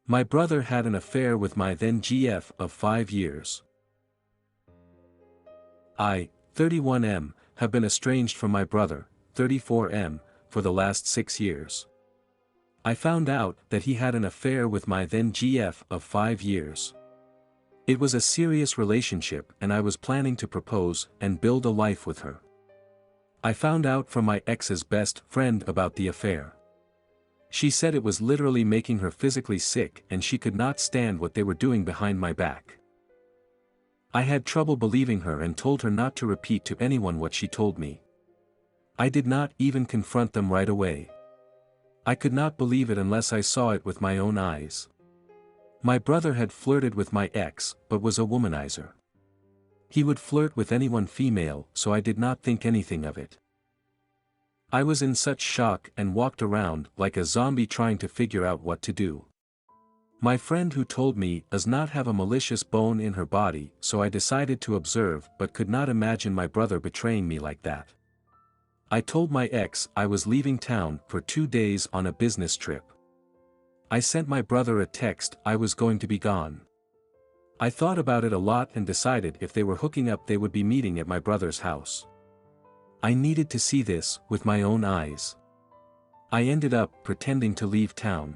My brother had an affair with my then GF of 5 years. I, 31M, have been estranged from my brother, 34M, for the last 6 years. I found out that he had an affair with my then GF of 5 years. It was a serious relationship and I was planning to propose and build a life with her. I found out from my ex's best friend about the affair. She said it was literally making her physically sick and she could not stand what they were doing behind my back. I had trouble believing her and told her not to repeat to anyone what she told me. I did not even confront them right away. I could not believe it unless I saw it with my own eyes. My brother had flirted with my ex, but was a womanizer. He would flirt with anyone female, so I did not think anything of it. I was in such shock and walked around like a zombie trying to figure out what to do. My friend who told me does not have a malicious bone in her body, so I decided to observe but could not imagine my brother betraying me like that. I told my ex I was leaving town for 2 days on a business trip. I sent my brother a text I was going to be gone. I thought about it a lot and decided if they were hooking up they would be meeting at my brother's house. I needed to see this with my own eyes. I ended up pretending to leave town.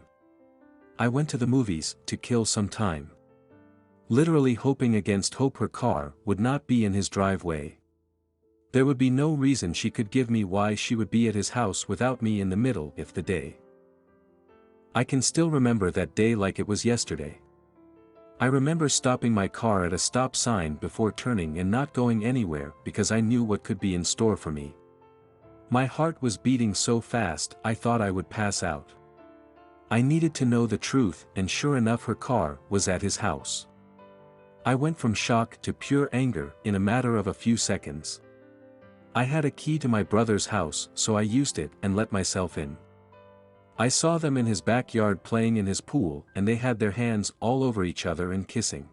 I went to the movies to kill some time. Literally hoping against hope her car would not be in his driveway. There would be no reason she could give me why she would be at his house without me in the middle of the day. I can still remember that day like it was yesterday. I remember stopping my car at a stop sign before turning and not going anywhere because I knew what could be in store for me. My heart was beating so fast I thought I would pass out. I needed to know the truth and sure enough her car was at his house. I went from shock to pure anger in a matter of a few seconds. I had a key to my brother's house so I used it and let myself in. I saw them in his backyard playing in his pool and they had their hands all over each other and kissing.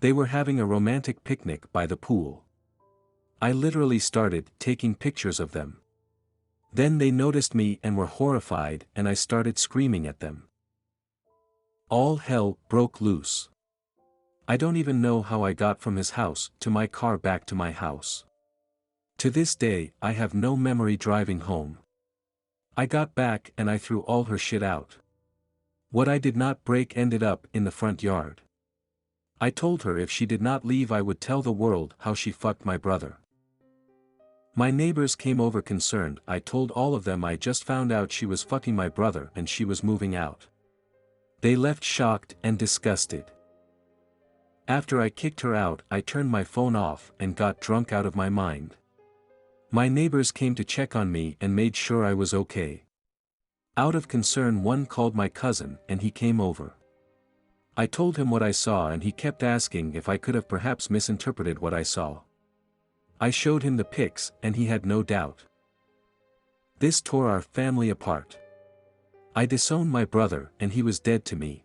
They were having a romantic picnic by the pool. I literally started taking pictures of them. Then they noticed me and were horrified and I started screaming at them. All hell broke loose. I don't even know how I got from his house to my car back to my house. To this day I have no memory driving home. I got back and I threw all her shit out. What I did not break ended up in the front yard. I told her if she did not leave I would tell the world how she fucked my brother. My neighbors came over concerned. I told all of them I just found out she was fucking my brother and she was moving out. They left shocked and disgusted. After I kicked her out I turned my phone off and got drunk out of my mind. My neighbors came to check on me and made sure I was okay. Out of concern one called my cousin and he came over. I told him what I saw and he kept asking if I could have perhaps misinterpreted what I saw. I showed him the pics and he had no doubt. This tore our family apart. I disowned my brother and he was dead to me.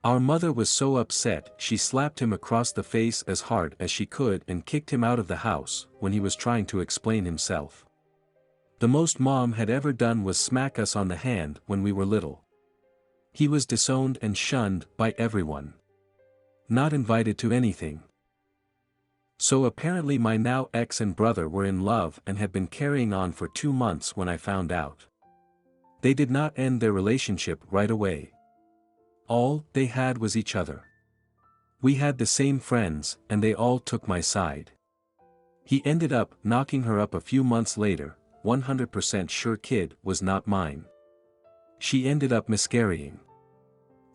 Our mother was so upset she slapped him across the face as hard as she could and kicked him out of the house when he was trying to explain himself. The most mom had ever done was smack us on the hand when we were little. He was disowned and shunned by everyone. Not invited to anything. So apparently my now ex and brother were in love and had been carrying on for 2 months when I found out. They did not end their relationship right away. All they had was each other. We had the same friends and they all took my side. He ended up knocking her up a few months later, 100% sure kid was not mine. She ended up miscarrying.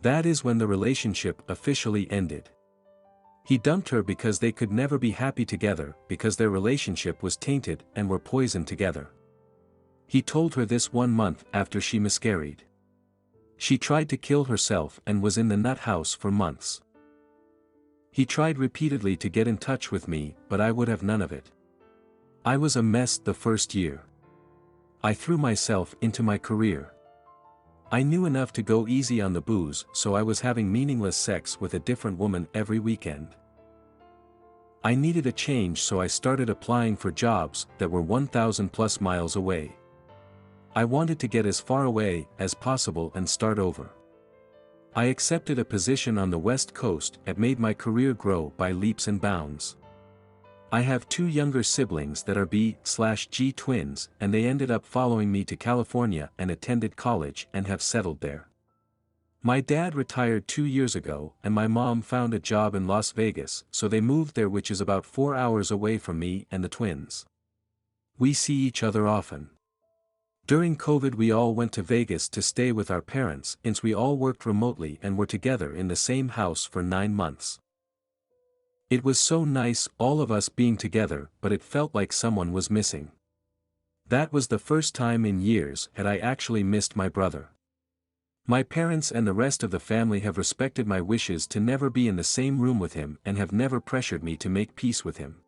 That is when the relationship officially ended. He dumped her because they could never be happy together because their relationship was tainted and were poisoned together. He told her this 1 month after she miscarried. She tried to kill herself and was in the nut house for months. He tried repeatedly to get in touch with me, but I would have none of it. I was a mess the first year. I threw myself into my career. I knew enough to go easy on the booze, so I was having meaningless sex with a different woman every weekend. I needed a change, so I started applying for jobs that were 1,000 plus miles away. I wanted to get as far away as possible and start over. I accepted a position on the West Coast and made my career grow by leaps and bounds. I have two younger siblings that are B/G twins, and they ended up following me to California and attended college and have settled there. My dad retired 2 years ago and my mom found a job in Las Vegas, so they moved there, which is about 4 hours away from me and the twins. We see each other often. During COVID we all went to Vegas to stay with our parents since we all worked remotely and were together in the same house for 9 months. It was so nice all of us being together, but it felt like someone was missing. That was the first time in years that I actually missed my brother. My parents and the rest of the family have respected my wishes to never be in the same room with him and have never pressured me to make peace with him.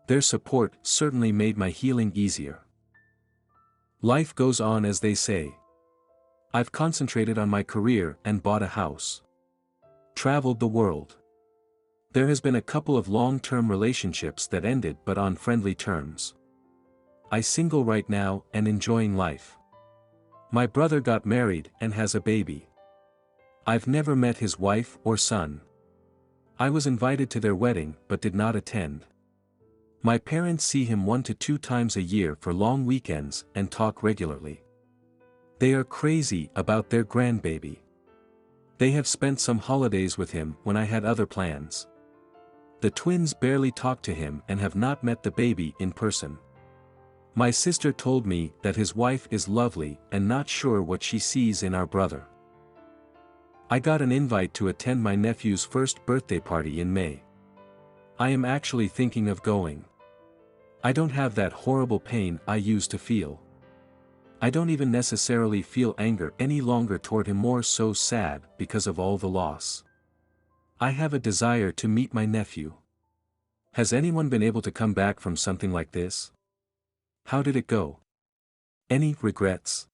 Their support certainly made my healing easier. Life goes on, as they say. I've concentrated on my career and bought a house. Traveled the world. There has been a couple of long-term relationships that ended, but on friendly terms. I'm single right now and enjoying life. My brother got married and has a baby. I've never met his wife or son. I was invited to their wedding but did not attend. My parents see him 1 to 2 times a year for long weekends and talk regularly. They are crazy about their grandbaby. They have spent some holidays with him when I had other plans. The twins barely talk to him and have not met the baby in person. My sister told me that his wife is lovely and not sure what she sees in our brother. I got an invite to attend my nephew's first birthday party in May. I am actually thinking of going. I don't have that horrible pain I used to feel. I don't even necessarily feel anger any longer toward him, more so sad because of all the loss. I have a desire to meet my nephew. Has anyone been able to come back from something like this? How did it go? Any regrets?